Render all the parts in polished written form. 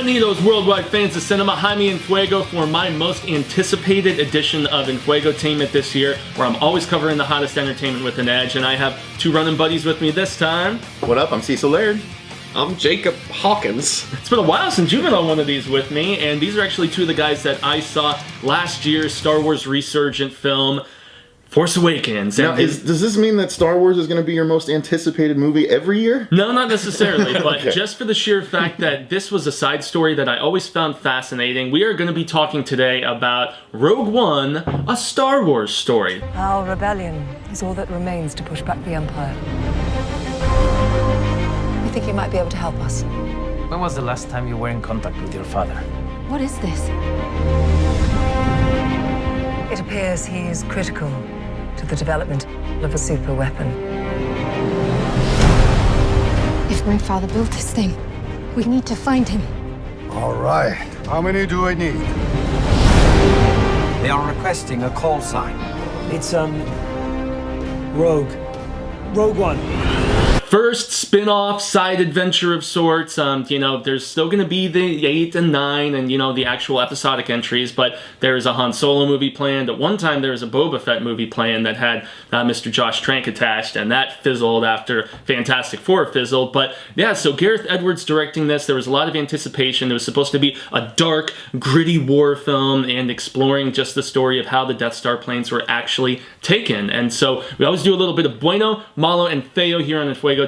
Bienvenidos, worldwide fans of cinema. Jaime En Fuego for my most anticipated edition of Enfuegotainment this year, where I'm always covering the hottest entertainment with an edge, and I have two running buddies with me this time. What up? I'm CECIL Laird. I'm Jacob Hawkins. It's been a while since you've been on one of these with me, and these are actually two of the guys that I saw last year's Star Wars resurgent film, Force Awakens. Now, does this mean that Star Wars is going to be your most anticipated movie every year? No, not necessarily, but Okay. just for the sheer fact that this was a side story that I always found fascinating, we are going to be talking today about Rogue One, a Star Wars story. Our rebellion is all that remains to push back the Empire. We think you might be able to help us. When was the last time you were in contact with your father? What is this? It appears he is critical to the development of a super weapon. If my father built this thing, we need to find him. All right. How many do I need? They are requesting a call sign. It's, Rogue One. First spin-off side adventure of sorts. You know, there's still going to be the 8 and 9 and, you know, the actual episodic entries, but there's a Han Solo movie planned. At one time, there was a Boba Fett movie planned that had Mr. Josh Trank attached, and that fizzled after Fantastic Four fizzled. But yeah, so Gareth Edwards directing this. There was a lot of anticipation. It was supposed to be a dark, gritty war film and exploring just the story of how the Death Star planes were actually taken. And so we always do a little bit of Bueno, Malo, and Feo here on Enfuegotainment.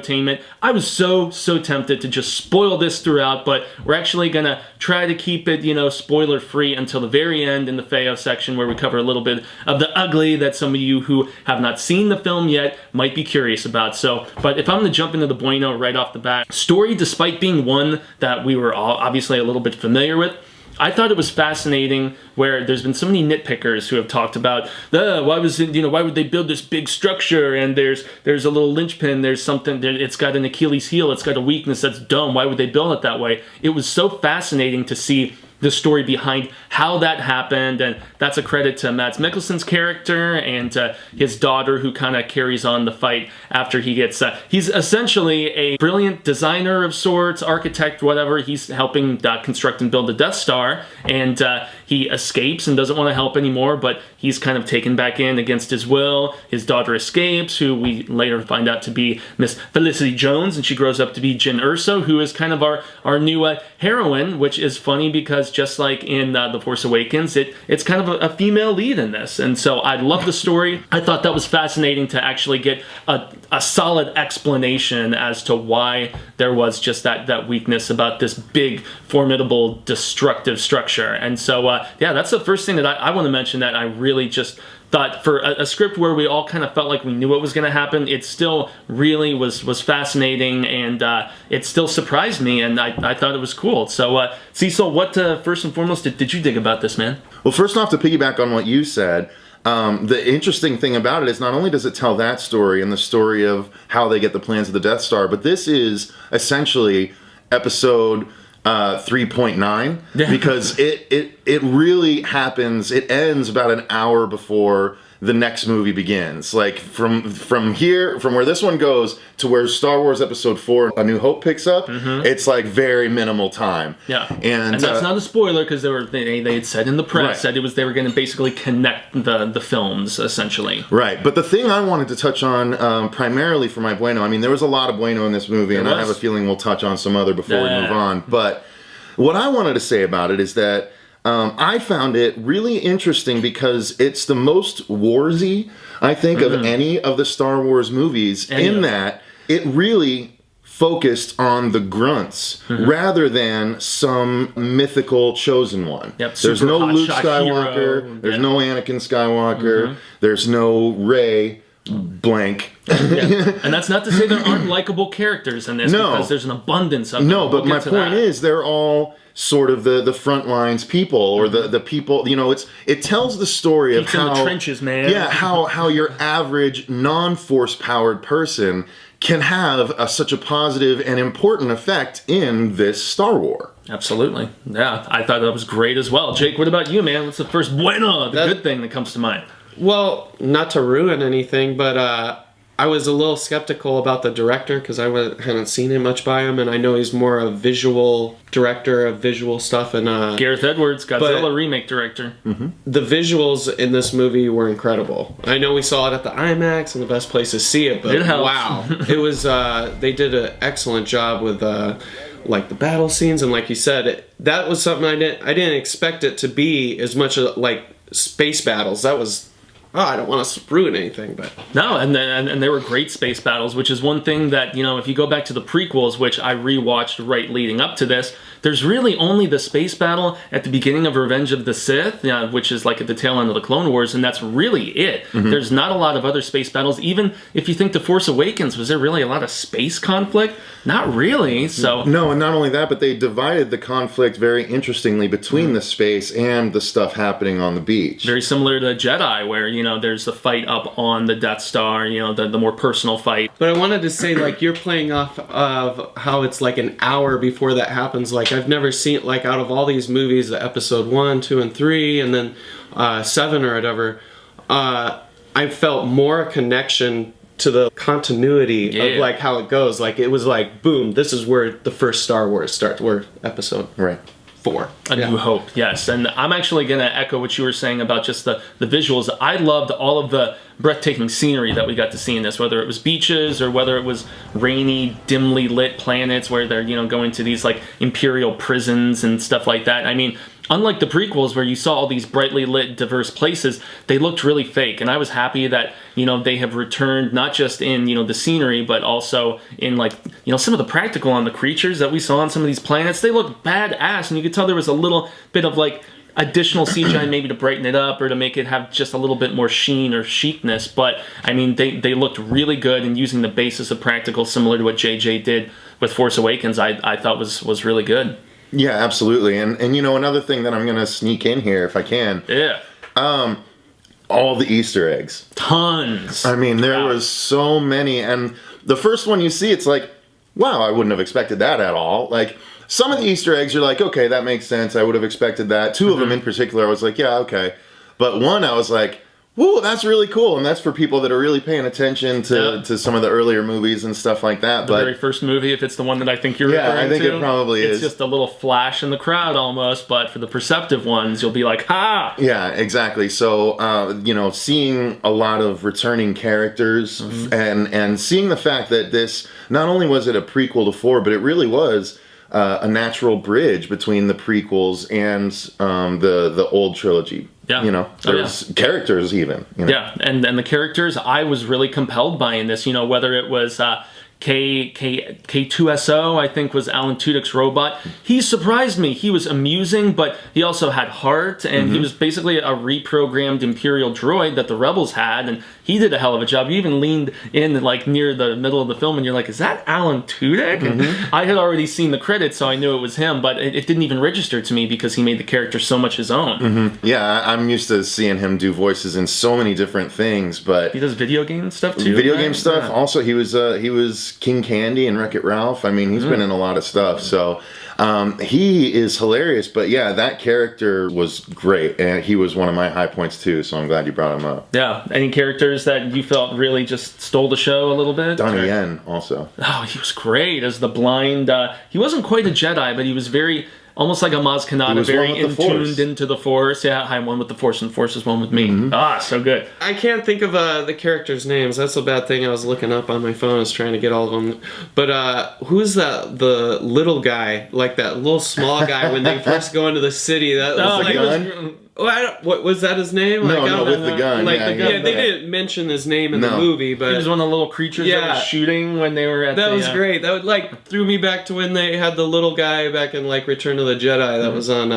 I was so tempted to just spoil this throughout, but we're actually gonna try to keep it, you know, spoiler free until the very end in the Feo section, where we cover a little bit of the ugly that some of you who have not seen the film yet might be curious about. So, but if I'm gonna jump into the Bueno right off the bat, story, despite being one that we were all obviously a little bit familiar with, I thought it was fascinating where there's been so many nitpickers who have talked about why would they build this big structure, and there's a little linchpin, there's something, it's got an Achilles heel, it's got a weakness, that's dumb, why would they build it that way? It was so fascinating to see the story behind how that happened, and that's a credit to Mads Mikkelsen's character and his daughter, who kind of carries on the fight after he gets he's essentially a brilliant designer of sorts, architect, whatever. He's helping construct and build the Death Star, and he escapes and doesn't want to help anymore, but he's kind of taken back in against his will. His daughter escapes, who we later find out to be Miss Felicity Jones, and she grows up to be Jyn Erso, who is kind of our new heroine, which is funny because just like in The Force Awakens, it's kind of a female lead in this. And so I love the story. I thought that was fascinating to actually get a solid explanation as to why there was just that weakness about this big, formidable, destructive structure. And so, yeah, that's the first thing that I want to mention, that I really just thought for a script where we all kind of felt like we knew what was going to happen, it still really was fascinating, and it still surprised me, and I thought it was cool. So, Cecil, what first and foremost did you dig about this, man? Well, first off, to piggyback on what you said, the interesting thing about it is not only does it tell that story and the story of how they get the plans of the Death Star, but this is essentially episode 3.9, because it really happens. It ends about an hour before the next movie begins. Like from where this one goes to where Star Wars Episode 4, A New Hope picks up, it's like very minimal time. Yeah, and that's not a spoiler, because they had said in the press that they were going to basically connect the films essentially. Right, but the thing I wanted to touch on primarily for my Bueno, I mean, there was a lot of Bueno in this movie, and I have a feeling we'll touch on some other before we move on. But what I wanted to say about it is that I found it really interesting because it's the most warsy, I think, of any of the Star Wars movies, in that it really focused on the grunts rather than some mythical chosen one. Yep, there's no Luke Skywalker, there's no Anakin Skywalker, there's no Rey, blank. And that's not to say there aren't likable characters in this, because there's an abundance of them. No, but my point is they're all sort of the front lines people, or the people, you know, it tells the story of how in the trenches, man. Yeah, how your average non-force powered person can have such a positive and important effect in this Star Wars. Absolutely. Yeah, I thought that was great as well. Jake, what about you, man? What's the first Bueno, the good thing that comes to mind? Well, not to ruin anything, but I was a little skeptical about the director because I hadn't seen it much by him, and I know he's more a visual director of visual stuff. And Gareth Edwards, Godzilla remake director. The visuals in this movie were incredible. I know we saw it at the IMAX and the best place to see it, but It helps. wow, it was. They did an excellent job with like the battle scenes, and like you said, that was something I didn't expect it to be as much like space battles. That was. Oh, I don't want to ruin anything, but No, and they were great space battles, which is one thing that, you know, if you go back to the prequels, which I rewatched right leading up to this, there's really only the space battle at the beginning of Revenge of the Sith, which is like at the tail end of the Clone Wars, and that's really it. There's not a lot of other space battles. Even if you think The Force Awakens, was there really a lot of space conflict? Not really, so... No, and not only that, but they divided the conflict very interestingly between the space and the stuff happening on the beach. Very similar to Jedi, where, you know, there's the fight up on the Death Star, you know, the more personal fight. But I wanted to say, like, you're playing off of how it's like an hour before that happens. Like, I've never seen, like, out of all these movies, the episode 1, 2, and 3, and then 7 or whatever, I felt more a connection to the continuity of, like, how it goes. Like, it was like, boom, this is where the first Star Wars starts, where episode 4. A New Hope, yes. And I'm actually going to echo what you were saying about just the visuals. I loved all of the breathtaking scenery that we got to see in this, whether it was beaches or whether it was rainy, dimly lit planets where they're, you know, going to these, like, Imperial prisons and stuff like that. I mean, unlike the prequels where you saw all these brightly lit, diverse places, they looked really fake. And I was happy that, you know, they have returned not just in, you know, the scenery, but also in, like, you know, some of the practical on the creatures that we saw on some of these planets. They look badass, and you could tell there was a little bit of, like, additional CGI maybe to brighten it up or to make it have just a little bit more sheen or chicness. But, I mean, they looked really good, and using the basis of practical, similar to what JJ did with Force Awakens, I thought was really good. Yeah, absolutely. And you know, another thing that I'm going to sneak in here if I can. Yeah. All the Easter eggs. Tons. I mean, there was so many. And the first one you see, it's like, wow, I wouldn't have expected that at all. Like, some of the Easter eggs, you're like, okay, that makes sense. I would have expected that. Two of them in particular, I was like, yeah, okay. But one, I was like, whoa, that's really cool. And that's for people that are really paying attention to some of the earlier movies and stuff like that. The very first movie, if it's the one that I think you're referring to. Yeah, I think it probably is. It's just a little flash in the crowd almost, but for the perceptive ones, you'll be like, ha! Yeah, exactly. So, you know, seeing a lot of returning characters and seeing the fact that this, not only was it a prequel to 4, but it really was a natural bridge between the prequels and the old trilogy. Yeah. You know, there's characters even. You know? Yeah, and the characters I was really compelled by in this, you know, whether it was K2SO, I think was Alan Tudyk's robot. He surprised me. He was amusing, but he also had heart, and he was basically a reprogrammed Imperial droid that the Rebels had, and he did a hell of a job. You even leaned in, like, near the middle of the film, and you're like, is that Alan Tudyk? And I had already seen the credits, so I knew it was him, but it didn't even register to me because he made the character so much his own. Yeah, I'm used to seeing him do voices in so many different things, but... He does video game stuff, too. Video game stuff. Yeah. Also, he was King Candy and Wreck-It Ralph. I mean, he's been in a lot of stuff, so he is hilarious. But yeah, that character was great, and he was one of my high points too, so I'm glad you brought him up. Yeah. Any characters that you felt really just stole the show a little bit? Donnie Yen also. Oh, he was great as the blind. He wasn't quite a Jedi, but he was very... almost like a Maz Kanata, very tuned into the Force. Yeah, I'm one with the Force, and the Force is one with me. So good. I can't think of the characters' names. That's a bad thing. I was looking up on my phone. I was trying to get all of them. But who's the little guy, like that little small guy when they first go into the city? That was like, gun? What was that his name? No, with the gun. Like the gun. Yeah, they didn't mention his name in the movie, but he was one of the little creatures that was shooting when they were at. That was great. That would like threw me back to when they had the little guy back in like Return of the Jedi. That was on.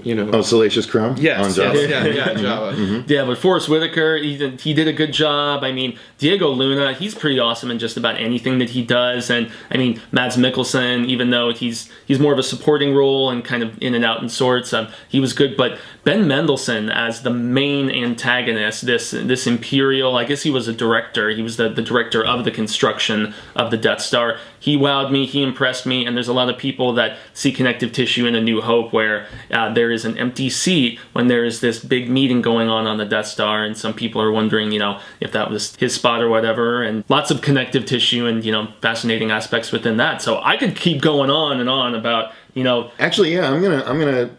You know. Oh, Salacious Crumb? Yes. On Java. Yeah, Java. Yeah, but Forrest Whitaker, he did a good job. I mean, Diego Luna, he's pretty awesome in just about anything that he does. And, I mean, Mads Mikkelsen, even though he's more of a supporting role and kind of in and out in sorts, he was good. But Ben Mendelsohn as the main antagonist, this Imperial, I guess he was a director. He was the director of the construction of the Death Star. He wowed me, he impressed me, and there's a lot of people that see connective tissue in A New Hope where they're there is an empty seat when there is this big meeting going on the Death Star, and some people are wondering, if that was his spot or whatever, and lots of connective tissue and, fascinating aspects within that. So I could keep going on and on about, Actually, yeah, I'm gonna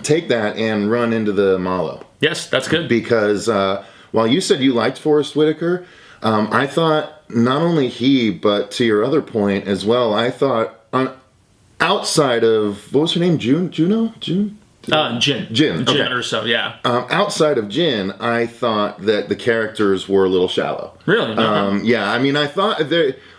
take that and run into the MALO. Yes, that's good. Because while you said you liked Forrest Whitaker, I thought not only he, but to your other point as well, I thought outside of, what was her name? Jin. Jin. Okay. Or so, yeah. Outside of Jin, I thought that the characters were a little shallow. Really? Yeah, I mean, I thought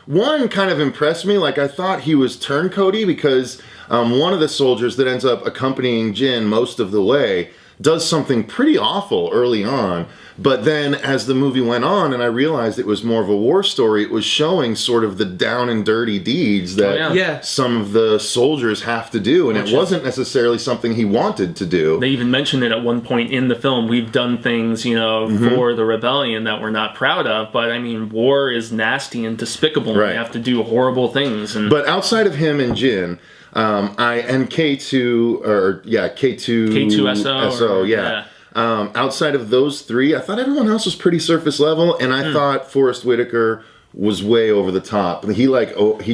one kind of impressed me. Like, I thought he was turncoaty because one of the soldiers that ends up accompanying Jin most of the way does something pretty awful early on. But then as the movie went on and I realized it was more of a war story, it was showing sort of the down and dirty deeds that some of the soldiers have to do. And it wasn't necessarily something he wanted to do. They even mentioned it at one point in the film. We've done things, for the rebellion that we're not proud of. But I mean, war is nasty and despicable. Right. We have to do horrible things. But outside of him and Jin, K2SO, outside of those three, I thought everyone else was pretty surface level, and I thought Forrest Whitaker was way over the top. He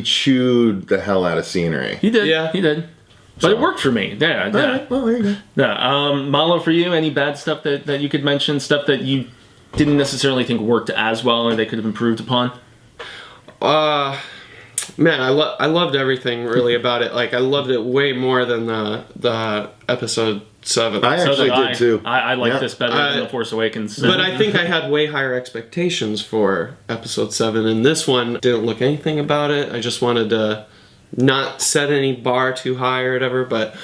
chewed the hell out of scenery. He did, he did. But it worked for me. Yeah. Right, well, there you go. Yeah. MALO, for you, any bad stuff that you could mention? Stuff that you didn't necessarily think worked as well, or they could have improved upon? Man, I loved everything really about it. Like, I loved it way more than the episode 7. I actually did too. I like this better than The Force Awakens. But I think I had way higher expectations for episode 7, and this one didn't look anything about it. I just wanted to not set any bar too high or whatever. But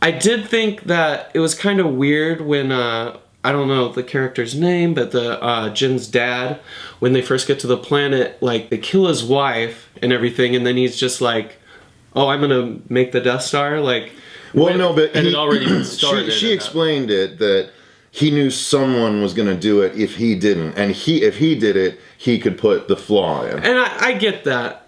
I did think that it was kind of weird when I don't know the character's name, but the Jin's dad, when they first get to the planet, like, they kill his wife and everything, and then he's just like, "Oh, I'm gonna make the Death Star." Like, well, no, but it already started. She explained it that he knew someone was going to do it if he didn't, and if he did it, he could put the flaw in. And I get that,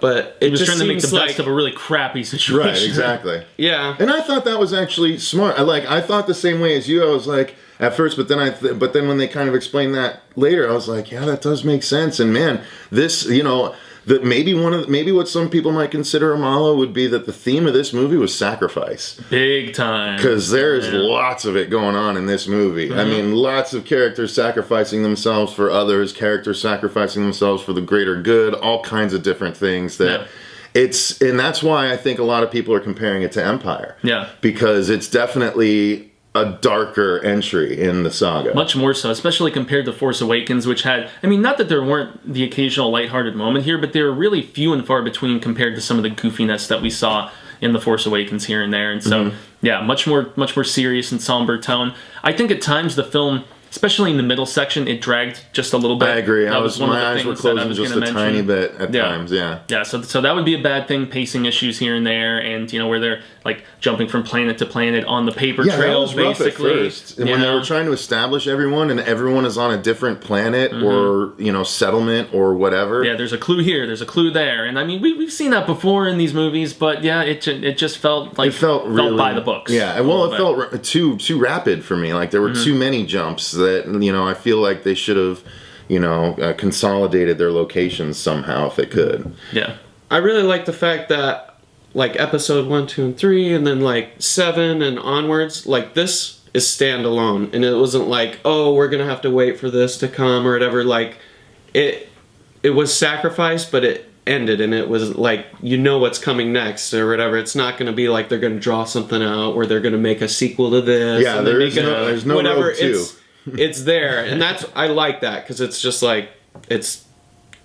but it was just trying to make the seems best of a really crappy situation. Right, exactly. Yeah. And I thought that was actually smart. I thought the same way as you. I was like, at first, but then when they kind of explained that later, I was like, yeah, that does make sense. And man, this, that maybe what some people might consider a MALO would be that the theme of this movie was sacrifice. Big time. Because there is lots of it going on in this movie. Mm-hmm. I mean, lots of characters sacrificing themselves for others, characters sacrificing themselves for the greater good, all kinds of different things that... Yeah. And that's why I think a lot of people are comparing it to Empire. Yeah. Because it's definitely a darker entry in the saga. Much more so, especially compared to Force Awakens, which had, I mean, not that there weren't the occasional lighthearted moment here, but they were really few and far between compared to some of the goofiness that we saw in The Force Awakens here and there. And so, yeah, much more serious and somber tone. I think at times the film, especially in the middle section, it dragged just a little bit. I agree. That was one my of the eyes were things that I closing was just gonna a mention. tiny bit at times, yeah. Yeah, so that would be a bad thing, pacing issues here and there, and, where they're, like, jumping from planet to planet on the paper trail, that was rough basically. At first. And when they were trying to establish everyone, and everyone is on a different planet or, settlement or whatever. Yeah, there's a clue here, there's a clue there. And, I mean, we've seen that before in these movies, but, yeah, it just felt like... It felt really... by the books. Yeah, well, it felt too rapid for me. Like, there were too many jumps that, I feel like they should have, consolidated their locations somehow if they could. Yeah. I really like the fact that, like, episode 1, 2, and 3, and then, like, 7 and onwards, like, this is standalone. And it wasn't like, oh, we're going to have to wait for this to come or whatever. Like, it was sacrificed, but it ended, and it was like, what's coming next or whatever. It's not going to be like they're going to draw something out or they're going to make a sequel to this. Yeah, there's no whatever. road to. It's there, and I like that, because it's just like, it's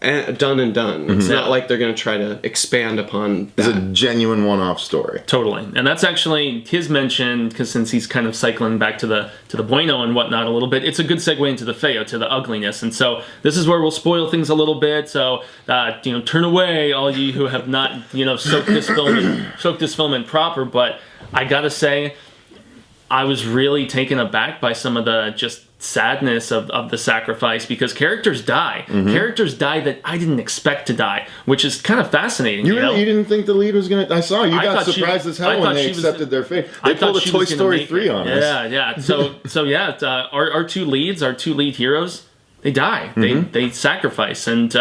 done and done. It's not like they're going to try to expand upon that. It's a genuine one-off story. Totally. And that's actually his mention, because since he's kind of cycling back to the Bueno and whatnot a little bit, it's a good segue into the Feo, to the ugliness. And so this is where we'll spoil things a little bit. So, turn away, all you who have not, soaked this film in proper. But I gotta say, I was really taken aback by some of the just sadness of the sacrifice, because characters die. Characters die that I didn't expect to die, which is kind of fascinating. You know? really, you didn't think the lead was gonna? I saw you got surprised as hell when they accepted their fate. They pulled a Toy Story 3 on us. Yeah. So yeah, our two lead heroes, they die. They sacrifice, and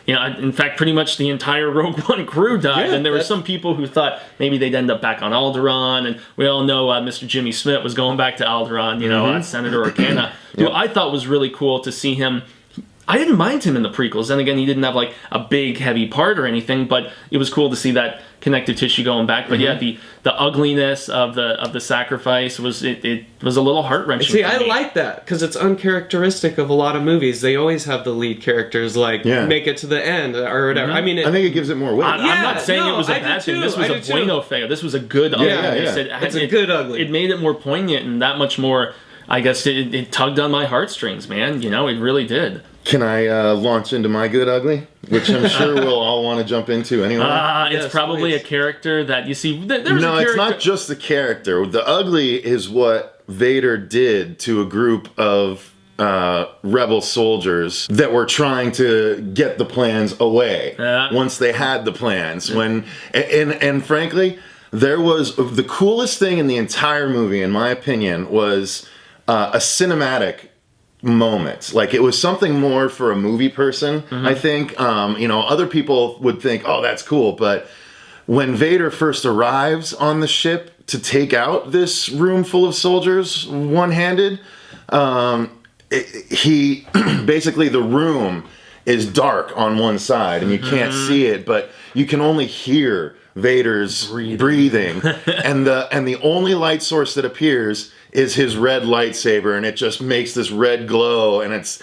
you know, in fact, pretty much the entire Rogue One crew died. Yeah, and there were some people who thought maybe they'd end up back on Alderaan, and we all know Mr. Jimmy Smith was going back to Alderaan. You know, Senator Organa, who I thought was really cool to see him. I didn't mind him in the prequels. Then again, he didn't have like a big, heavy part or anything, but it was cool to see that connective tissue going back. But yeah, the ugliness of the sacrifice was it was a little heart wrenching. See, I like that because it's uncharacteristic of a lot of movies. They always have the lead characters like make it to the end or whatever. I mean, I think it gives it more weight. I'm not saying it was a bad thing. This was a bueno fail. This was a good ugliness. It's a good ugly. It made it more poignant and that much more. I guess it tugged on my heartstrings, man. You know, it really did. Can I launch into my good ugly, which I'm sure we'll all want to jump into anyway? It's probably a character that you see. No, it's not just the character. The ugly is what Vader did to a group of rebel soldiers that were trying to get the plans away once they had the plans. And frankly, there was the coolest thing in the entire movie, in my opinion, was a cinematic moment. Like, it was something more for a movie person, I think. You know, other people would think, oh, that's cool, but when Vader first arrives on the ship to take out this room full of soldiers one-handed, he basically, the room is dark on one side and you can't see it, but you can only hear Vader's breathing. and the only light source that appears is his red lightsaber, and it just makes this red glow, and it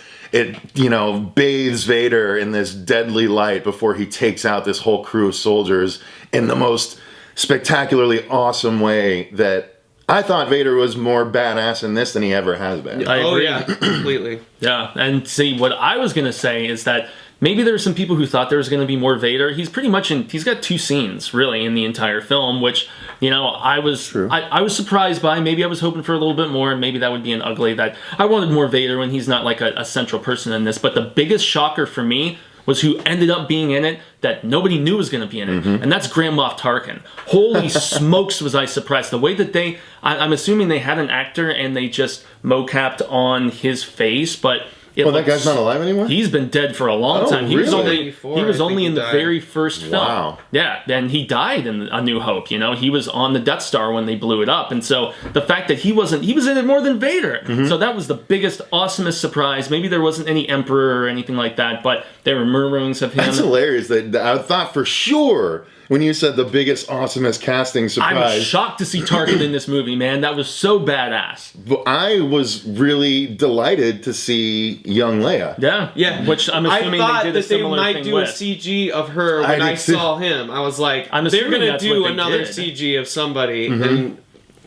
you know, bathes Vader in this deadly light before he takes out this whole crew of soldiers in the most spectacularly awesome way that I thought Vader was more badass in this than he ever has been. I agree. Yeah, completely. Yeah, and see, what I was going to say is that maybe there were some people who thought there was going to be more Vader. He's pretty much he's got 2 scenes, really, in the entire film, which, you know, I was surprised by. Maybe I was hoping for a little bit more, and maybe that would be an ugly, that I wanted more Vader when he's not like a central person in this. But the biggest shocker for me was who ended up being in it that nobody knew was going to be in it, and that's Grand Moff Tarkin. Holy smokes, was I surprised. The way that I'm assuming they had an actor and they just mocapped on his face, but... that guy's not alive anymore? He's been dead for a long time. He was really? only in the very first film. Wow. Yeah, and he died in A New Hope, you know. He was on the Death Star when they blew it up. And so the fact that he was in it more than Vader. So that was the biggest, awesomest surprise. Maybe there wasn't any Emperor or anything like that, but there were murmurings of him. That's hilarious. That I thought for sure when you said the biggest, awesomest casting surprise. I'm shocked to see Tarkin in this movie, man. That was so badass. But I was really delighted to see young Leia. Yeah. Which I'm assuming I thought they did a that they similar might thing do with. a CG of her when I saw him. I was like, I'm they're assuming going to that's do what they another did. CG of somebody. And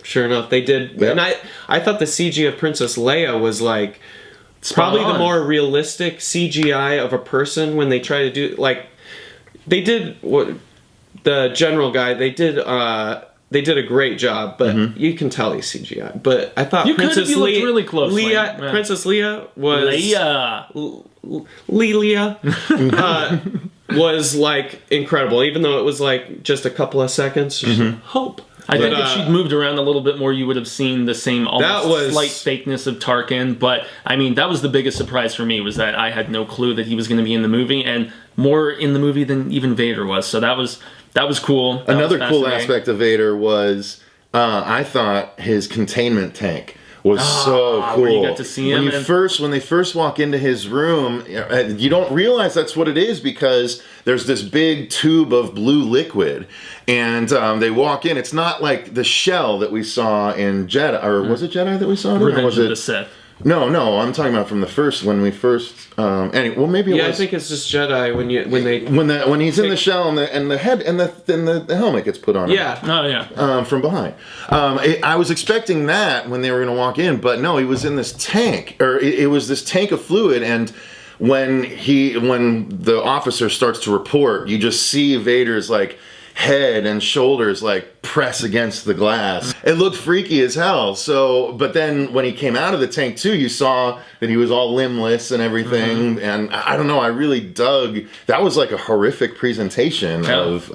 sure enough, they did. Yep. And I thought the CG of Princess Leia was like probably the more realistic CGI of a person when they try to do, like, they did what the general guy, they did a great job, but you can tell he's CGI. But I thought Princess Leia, really closely. Princess Leia was Leia was like incredible, even though it was like just a couple of seconds. Hope. I think if she'd moved around a little bit more, you would have seen the same slight fakeness of Tarkin. But, I mean, that was the biggest surprise for me, was that I had no clue that he was going to be in the movie, and more in the movie than even Vader was. So that was cool. Another cool aspect of Vader was, I thought his containment tank was so cool. Where you got to see him. When they first walk into his room, you don't realize that's what it is, because there's this big tube of blue liquid, and they walk in. It's not like the shell that we saw in Jedi, or was it Jedi that we saw? Revenge of the Sith. No, I'm talking about from the first, when we first. Anyway, well, maybe it was. I think it's just Jedi when he's in the shell and the head and the helmet gets put on him. Yeah. Oh yeah. From behind. I was expecting that when they were going to walk in, but no, he was in this tank, or it was this tank of fluid, and when the officer starts to report, you just see Vader's like head and shoulders like press against the glass. It looked freaky as hell. So, but then when he came out of the tank too, you saw that he was all limbless and everything. And I don't know, I really dug. That was like a horrific presentation of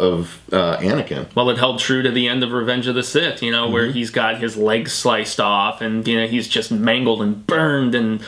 Anakin. Well, it held true to the end of Revenge of the Sith, you know, where he's got his legs sliced off and, you know, he's just mangled and burned, and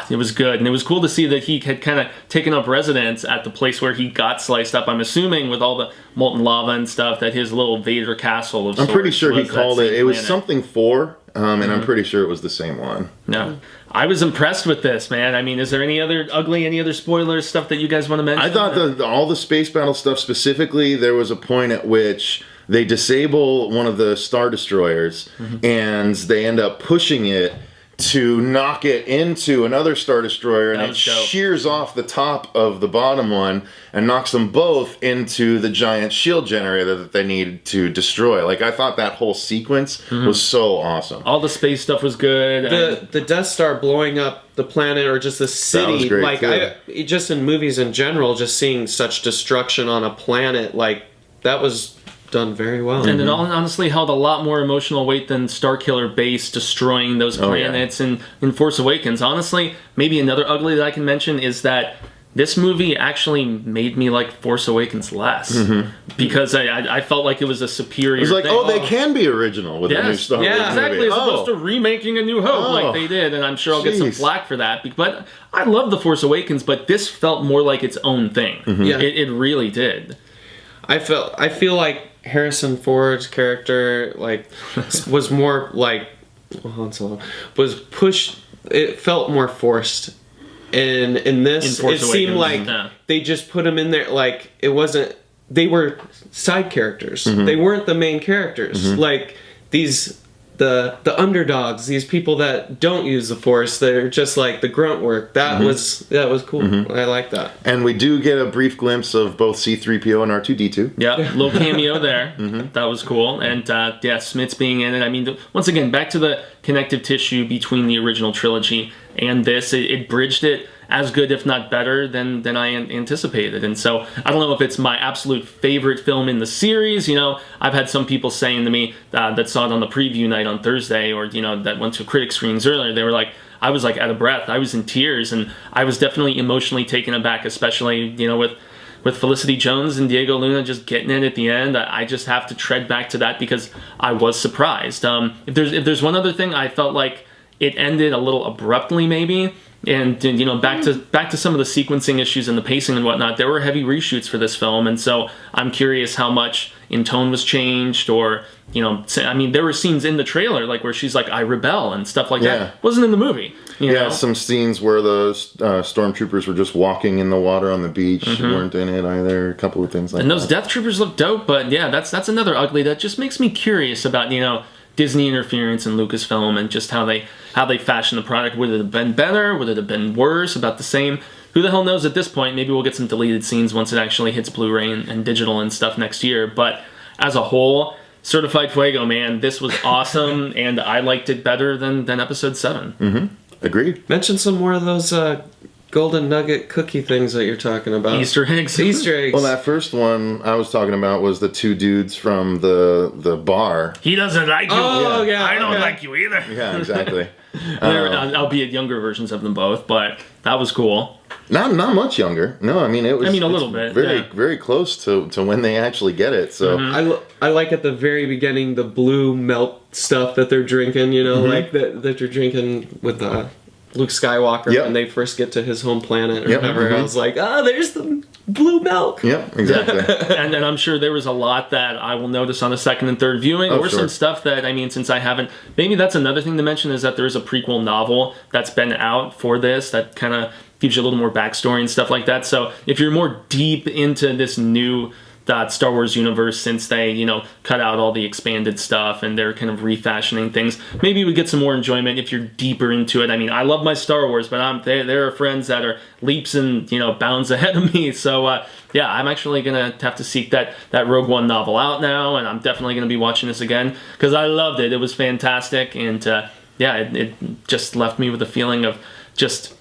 it was good. And it was cool to see that he had kind of taken up residence at the place where he got sliced up. I'm assuming with all the molten lava and stuff that his little Vader castle of I'm pretty sorts sure he was that called same it, it was planet. something 4, and I'm pretty sure it was the same one. No. I was impressed with this, man. I mean, is there any other spoilers, stuff that you guys want to mention? I thought all the space battle stuff specifically, there was a point at which they disable one of the Star Destroyers, and they end up pushing it to knock it into another Star Destroyer, and it shears off the top of the bottom one and knocks them both into the giant shield generator that they needed to destroy. Like, I thought that whole sequence was so awesome. All the space stuff was good. The Death Star blowing up the planet or just the city, That was great, like too. just in movies in general, just seeing such destruction on a planet, like that was done very well. And it honestly held a lot more emotional weight than Starkiller Base destroying those planets in Force Awakens. Honestly, maybe another ugly that I can mention is that this movie actually made me like Force Awakens less. Because I felt like it was a superior It was like, thing. they can be original with a new Star Wars exactly, movie. as opposed to remaking A New Hope like they did, and I'm sure I'll get some flack for that. But I love The Force Awakens, but this felt more like its own thing. It really did. I feel like Harrison Ford's character was more like Han Solo was pushed. It felt more forced. And in this, it seemed like they just put him in there. Like it wasn't. They were side characters. They weren't the main characters. Like the underdogs, these people that don't use the Force, they're just like the grunt work. That was cool. I like that. And we do get a brief glimpse of both C-3PO and R2-D2. Yeah, little cameo there. That was cool. And Smith's being in it. I mean, once again, back to the connective tissue between the original trilogy and this. It bridged it as good, if not better, than I anticipated. And so I don't know if it's my absolute favorite film in the series. You know, I've had some people saying to me that saw it on the preview night on Thursday, or, you know, that went to critic screens earlier. They were like, I was like out of breath. I was in tears, and I was definitely emotionally taken aback, especially, you know, with Felicity Jones and Diego Luna just getting it at the end. I just have to tread back to that because I was surprised. If there's one other thing, I felt like it ended a little abruptly, maybe. And, you know, back to some of the sequencing issues and the pacing and whatnot, there were heavy reshoots for this film, and so I'm curious how much in tone was changed, or, you know, I mean, there were scenes in the trailer like where she's like, I rebel and stuff like that. Wasn't in the movie. You know? Some scenes where the stormtroopers were just walking in the water on the beach weren't in it either. A couple of things like that. And those Death Troopers look dope, but yeah, that's another ugly that just makes me curious about, you know, Disney interference in Lucasfilm and just how they fashion the product. Would it have been better? Would it have been worse? About the same? Who the hell knows at this point? Maybe we'll get some deleted scenes once it actually hits Blu-ray and digital and stuff next year. But as a whole, Certified Fuego, man, this was awesome, and I liked it better than Episode 7. Agreed. Mention some more of those golden nugget cookie things that you're talking about. Easter eggs. Easter eggs. Well, that first one I was talking about was the two dudes from the bar. He doesn't like you. Oh, yeah. I don't like you either. Yeah, exactly. Albeit younger versions of them both, but that was cool. Not much younger. No, I mean, it was. I mean, a little bit. Very close to when they actually get it. So I like at the very beginning the blue milk stuff that they're drinking. You know, like that they're drinking with Luke Skywalker when they first get to his home planet or whatever. I was like, there's the blue milk. Yep, exactly. and I'm sure there was a lot that I will notice on a second and third viewing, or some stuff that, I mean, since I haven't, maybe that's another thing to mention, is that there is a prequel novel that's been out for this that kind of gives you a little more backstory and stuff like that. So if you're more deep into this new Star Wars universe, since they, you know, cut out all the expanded stuff and they're kind of refashioning things, maybe you would get some more enjoyment if you're deeper into it. I mean, I love my Star Wars, but there are friends that are leaps and, you know, bounds ahead of me. So yeah, I'm actually gonna have to seek that Rogue One novel out now, and I'm definitely gonna be watching this again because I loved it. It was fantastic, and yeah, it just left me with a feeling of just,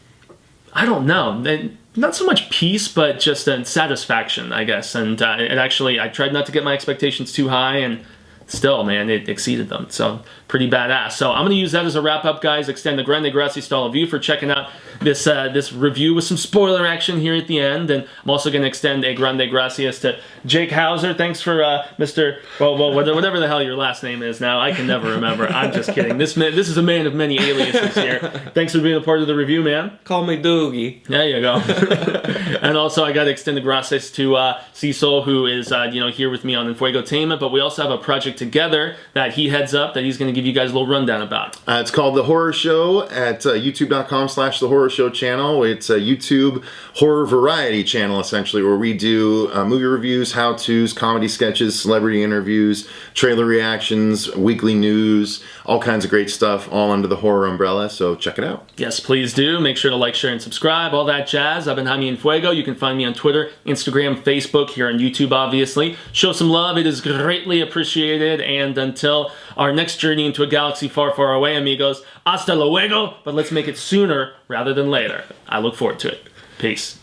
I don't know. not so much peace, but just a satisfaction, I guess. And it actually, I tried not to get my expectations too high, and still, man, it exceeded them. So pretty badass. So I'm going to use that as a wrap up, guys. Extend the grande gracias to all of you for checking out this this review with some spoiler action here at the end. And I'm also going to extend a grande gracias to Jake Hauser. Thanks for Mr. Well, whatever the hell your last name is now. I can never remember. I'm just kidding. This is a man of many aliases here. Thanks for being a part of the review, man. Call me Doogie. There you go. And also, I got to extend the gracias to CECIL, who is here with me on Enfuegotainment. But we also have a project together that he heads up that he's going to give you guys a little rundown about. It's called The Horror Show at youtube.com/The Horror Show channel. It's a YouTube horror variety channel, essentially, where we do movie reviews, how-tos, comedy sketches, celebrity interviews, trailer reactions, weekly news, all kinds of great stuff, all under the horror umbrella, so check it out. Yes, please do. Make sure to like, share, and subscribe, all that jazz. I've been Jaime En Fuego. You can find me on Twitter, Instagram, Facebook, here on YouTube, obviously. Show some love. It is greatly appreciated, and until our next journey into a galaxy far, far away, amigos, hasta luego, but let's make it sooner rather than later. I look forward to it. Peace.